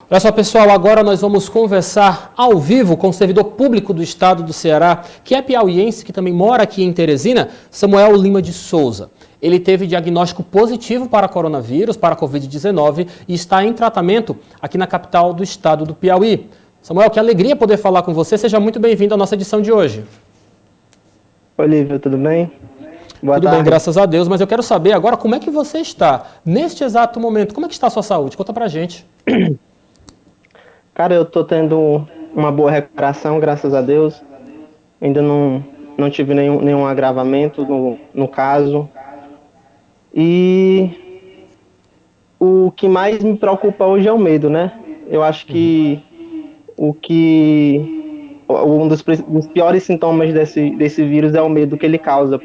Olha só, pessoal, agora nós vamos conversar ao vivo com o servidor público do estado do Ceará, que é piauiense, que também mora aqui em Teresina, Samuel Lima de Souza. Ele teve diagnóstico positivo para coronavírus, para a Covid-19 e está em tratamento aqui na capital do estado do Piauí. Samuel, que alegria poder falar com você. Seja muito bem-vindo à nossa edição de hoje. Oi, Lívia, tudo bem? Boa Tudo tarde. bem, graças a Deus, mas eu quero saber agora como é que você está neste exato momento. Como é que está a sua saúde? Conta pra gente. Cara, eu tô tendo uma boa recuperação, graças a Deus. Ainda não tive nenhum agravamento no caso. E o que mais me preocupa hoje é o medo, né? Eu acho que um dos piores sintomas desse vírus é o medo que ele causa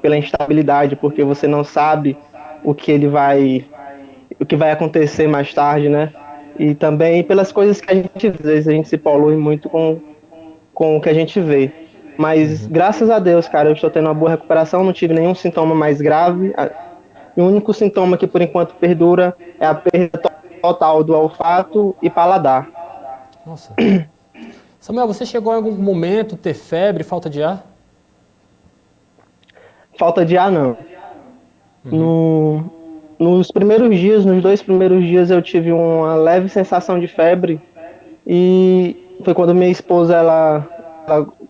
pela instabilidade, porque você não sabe o que vai acontecer mais tarde, né? E também pelas coisas que a gente vê, às vezes a gente se polui muito com o que a gente vê. Mas graças a Deus, cara, eu estou tendo uma boa recuperação, não tive nenhum sintoma mais grave. E o único sintoma que por enquanto perdura é a perda total do olfato e paladar. Nossa. Samuel, você chegou em algum momento a ter febre, falta de ar? Falta de ar, não. Nos primeiros dias, nos 2 primeiros dias, eu tive uma leve sensação de febre. E foi quando minha esposa ela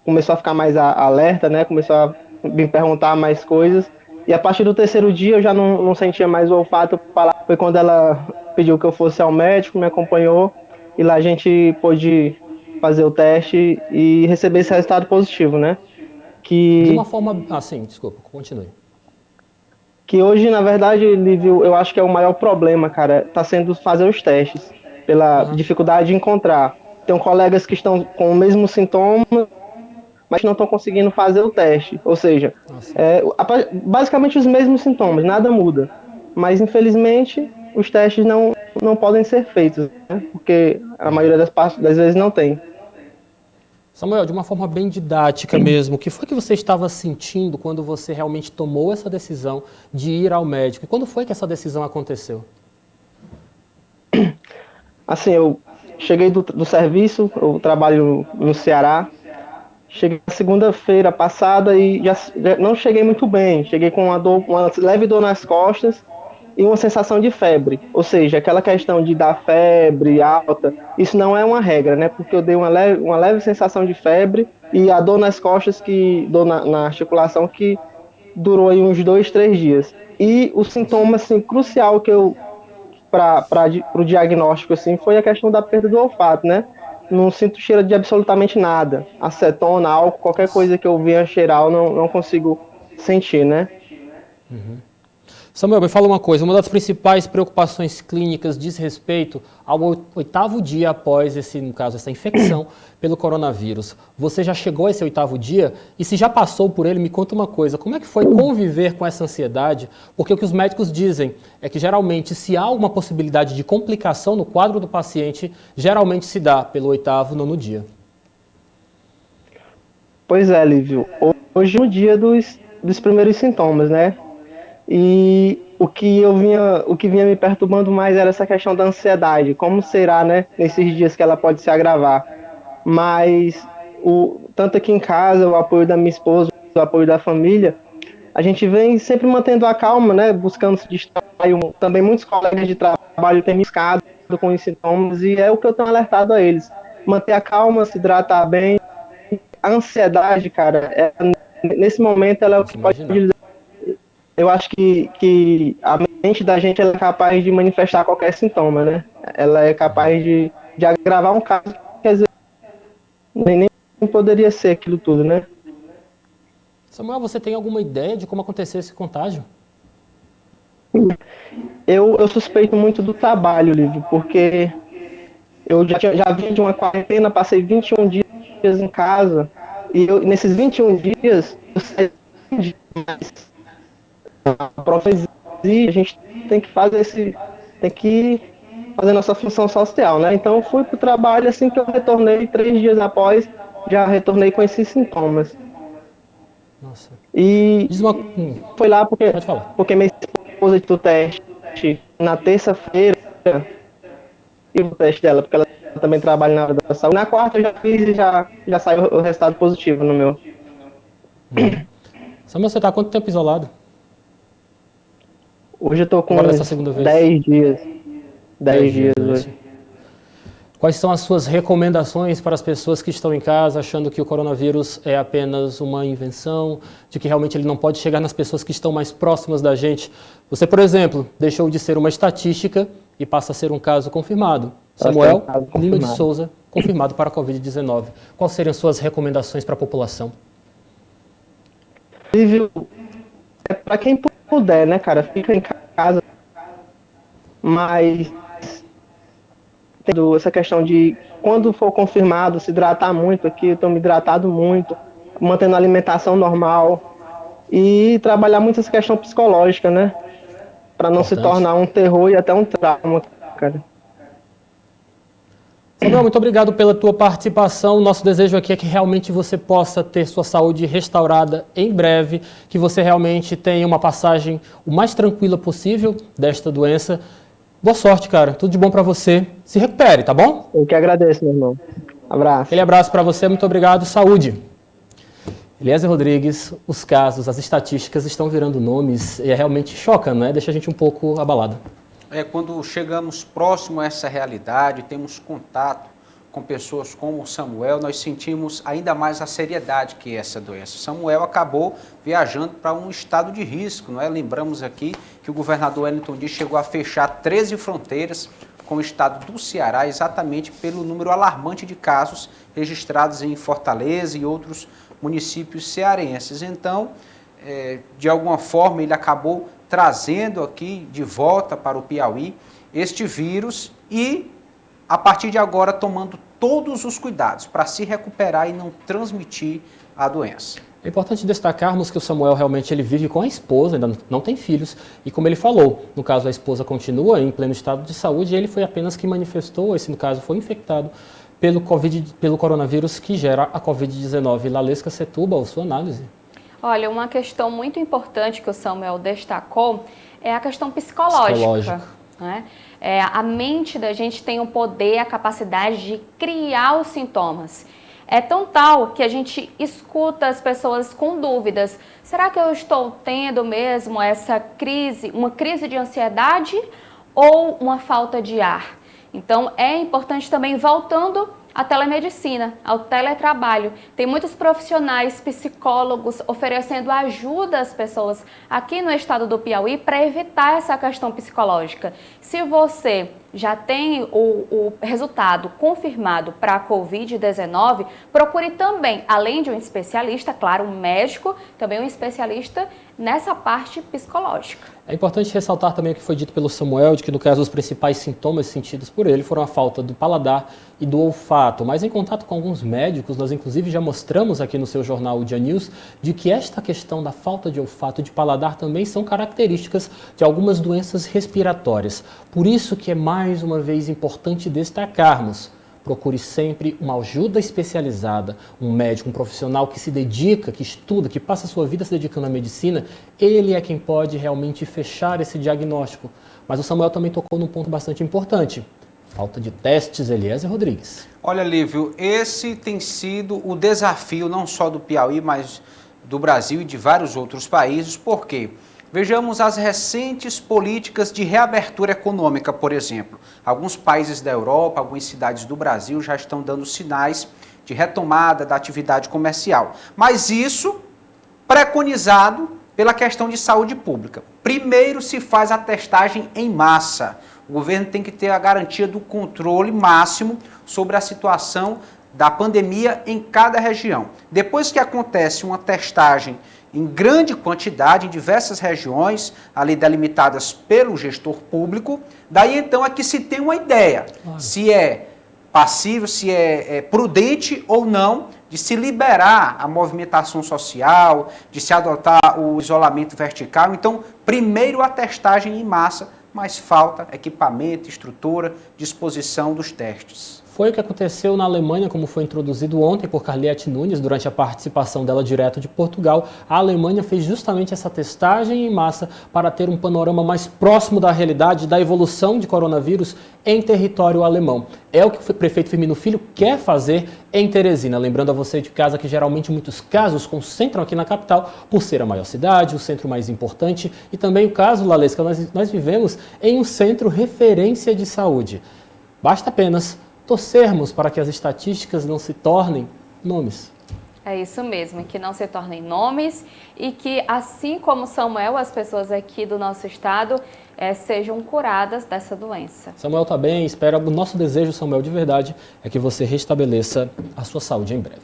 começou a ficar mais alerta, né? Começou a me perguntar mais coisas. E a partir do 3º dia eu já não sentia mais o olfato. Foi quando ela pediu que eu fosse ao médico, me acompanhou. E lá a gente pôde fazer o teste e receber esse resultado positivo, né? De uma Que forma... Ah, sim, desculpa, continue. hoje, na verdade, Lívio, eu acho que é o maior problema, cara, tá sendo fazer os testes, pela dificuldade de encontrar. Tem colegas que estão com o mesmo sintoma, mas não estão conseguindo fazer o teste. Ou seja, basicamente os mesmos sintomas, nada muda. Mas, infelizmente, os testes não podem ser feitos, né? Porque a maioria das vezes não tem. Samuel, de uma forma bem didática mesmo, o que foi que você estava sentindo quando você realmente tomou essa decisão de ir ao médico? E quando foi que essa decisão aconteceu? Assim, eu cheguei do serviço, eu trabalho no Ceará. Cheguei na segunda-feira passada e já não cheguei muito bem. Cheguei com uma leve dor nas costas e uma sensação de febre. Ou seja, aquela questão de dar febre alta, isso não é uma regra, né? Porque eu dei uma leve sensação de febre e a dor nas costas, dor na articulação, que durou aí uns 2, 3 dias. E o sintoma assim, crucial que eu para o diagnóstico assim, foi a questão da perda do olfato, né? Não sinto cheiro de absolutamente nada. Acetona, álcool, qualquer coisa que eu venha cheirar, eu não consigo sentir, né? Samuel, me fala uma coisa, uma das principais preocupações clínicas diz respeito ao 8º dia após no caso, essa infecção pelo coronavírus. Você já chegou a esse 8º dia? E se já passou por ele, me conta uma coisa, como é que foi conviver com essa ansiedade? Porque o que os médicos dizem é que geralmente se há alguma possibilidade de complicação no quadro do paciente, geralmente se dá pelo 8º, 9º dia. Pois é, Lívio. Hoje é o dia dos primeiros sintomas, né? E o que vinha me perturbando mais era essa questão da ansiedade. Como será, né, nesses dias que ela pode se agravar? Mas tanto aqui em casa, o apoio da minha esposa, o apoio da família, a gente vem sempre mantendo a calma, né, buscando se distrair. Também muitos colegas de trabalho têm me escado com os sintomas e é o que eu tenho alertado a eles. Manter a calma, se hidratar bem. A ansiedade, cara, nesse momento ela é o que pode. Eu acho que a mente da gente ela é capaz de manifestar qualquer sintoma, né? Ela é capaz de agravar um caso que às vezes nem poderia ser aquilo tudo, né? Samuel, você tem alguma ideia de como aconteceu esse contágio? Eu suspeito muito do trabalho, Lívio, porque eu já vim de uma quarentena, passei 21 dias em casa, e nesses 21 dias, eu saí demais. A profesia, a gente tem que tem que fazer nossa função social, né? Então eu fui pro trabalho assim que eu retornei, 3 dias após, já retornei com esses sintomas. Nossa. E Diz uma... foi lá Pode falar. porque minha esposa do teste na terça-feira o teste dela, porque ela também trabalha na área da saúde. Na quarta eu já fiz e já saiu o resultado positivo no meu. Samuel, você está há quanto tempo isolado? Hoje eu tô com Agora dessa segunda vez. 10 dias. 10 dias né? hoje. Quais são as suas recomendações para as pessoas que estão em casa achando que o coronavírus é apenas uma invenção, de que realmente ele não pode chegar nas pessoas que estão mais próximas da gente? Você, por exemplo, deixou de ser uma estatística e passa a ser um caso confirmado. Samuel Lima de Souza, confirmado para a Covid-19. Quais seriam as suas recomendações para a população? Para quem puder, né, cara, fica em casa, mas tendo essa questão de quando for confirmado, se hidratar muito aqui, eu estou me hidratado muito, mantendo a alimentação normal e trabalhar muito essa questão psicológica, né, para não se tornar um terror e até um trauma, cara. Samuel, muito obrigado pela tua participação. Nosso desejo aqui é que realmente você possa ter sua saúde restaurada em breve, que você realmente tenha uma passagem o mais tranquila possível desta doença. Boa sorte, cara. Tudo de bom para você. Se recupere, tá bom? Eu que agradeço, meu irmão. Abraço. Aquele abraço para você. Muito obrigado. Saúde. Eliezer Rodrigues, os casos, as estatísticas estão virando nomes e realmente choca, né? Deixa a gente um pouco abalado. Quando chegamos próximo a essa realidade, temos contato com pessoas como o Samuel, nós sentimos ainda mais a seriedade que é essa doença. O Samuel acabou viajando para um estado de risco, não é? Lembramos aqui que o governador Wellington Dias chegou a fechar 13 fronteiras com o estado do Ceará, exatamente pelo número alarmante de casos registrados em Fortaleza e outros municípios cearenses. Então, de alguma forma, ele acabou trazendo aqui de volta para o Piauí este vírus e, a partir de agora, tomando todos os cuidados para se recuperar e não transmitir a doença. É importante destacarmos que o Samuel realmente ele vive com a esposa, ainda não tem filhos, e como ele falou, no caso a esposa continua em pleno estado de saúde e ele foi apenas que manifestou, esse no caso foi infectado pelo coronavírus que gera a Covid-19. Lalesca Setúbal, sua análise. Olha, uma questão muito importante que o Samuel destacou é a questão psicológica. Né? A mente da gente tem o poder, a capacidade de criar os sintomas. É tão tal que a gente escuta as pessoas com dúvidas. Será que eu estou tendo mesmo essa crise, uma crise de ansiedade ou uma falta de ar? Então, é importante também, voltando à telemedicina, ao teletrabalho. Tem muitos profissionais, psicólogos, oferecendo ajuda às pessoas aqui no estado do Piauí para evitar essa questão psicológica. Se você já tem o resultado confirmado para a Covid-19, procure também, além de um especialista, claro, um médico, também um especialista nessa parte psicológica. É importante ressaltar também o que foi dito pelo Samuel, de que no caso os principais sintomas sentidos por ele foram a falta do paladar e do olfato, mas em contato com alguns médicos, nós inclusive já mostramos aqui no seu jornal o Dia News, de que esta questão da falta de olfato e de paladar também são características de algumas doenças respiratórias. Por isso que é mais uma vez importante destacarmos: procure sempre uma ajuda especializada, um médico, um profissional que se dedica, que estuda, que passa a sua vida se dedicando à medicina. Ele é quem pode realmente fechar esse diagnóstico. Mas o Samuel também tocou num ponto bastante importante: falta de testes. Eliezer Rodrigues. Olha, Lívio, esse tem sido o desafio não só do Piauí, mas do Brasil e de vários outros países. Por quê? Vejamos as recentes políticas de reabertura econômica, por exemplo. Alguns países da Europa, algumas cidades do Brasil já estão dando sinais de retomada da atividade comercial. Mas isso preconizado pela questão de saúde pública. Primeiro se faz a testagem em massa. O governo tem que ter a garantia do controle máximo sobre a situação da pandemia em cada região. Depois que acontece uma testagem em grande quantidade, em diversas regiões, ali delimitadas pelo gestor público, daí então é que se tem uma ideia, se é passível, se é prudente ou não, de se liberar a movimentação social, de se adotar o isolamento vertical. Então, primeiro a testagem em massa, mas falta equipamento, estrutura, disposição dos testes. Foi o que aconteceu na Alemanha, como foi introduzido ontem por Carliette Nunes, durante a participação dela direto de Portugal. A Alemanha fez justamente essa testagem em massa para ter um panorama mais próximo da realidade da evolução de coronavírus em território alemão. É o que o prefeito Firmino Filho quer fazer em Teresina. Lembrando a você de casa que geralmente muitos casos concentram aqui na capital por ser a maior cidade, o centro mais importante e também o caso, Lalesca, nós vivemos em um centro referência de saúde. Basta apenas torcermos para que as estatísticas não se tornem nomes. É isso mesmo, que não se tornem nomes e que, assim como Samuel, as pessoas aqui do nosso estado sejam curadas dessa doença. Samuel está bem, espera. O nosso desejo, Samuel, de verdade, é que você restabeleça a sua saúde em breve.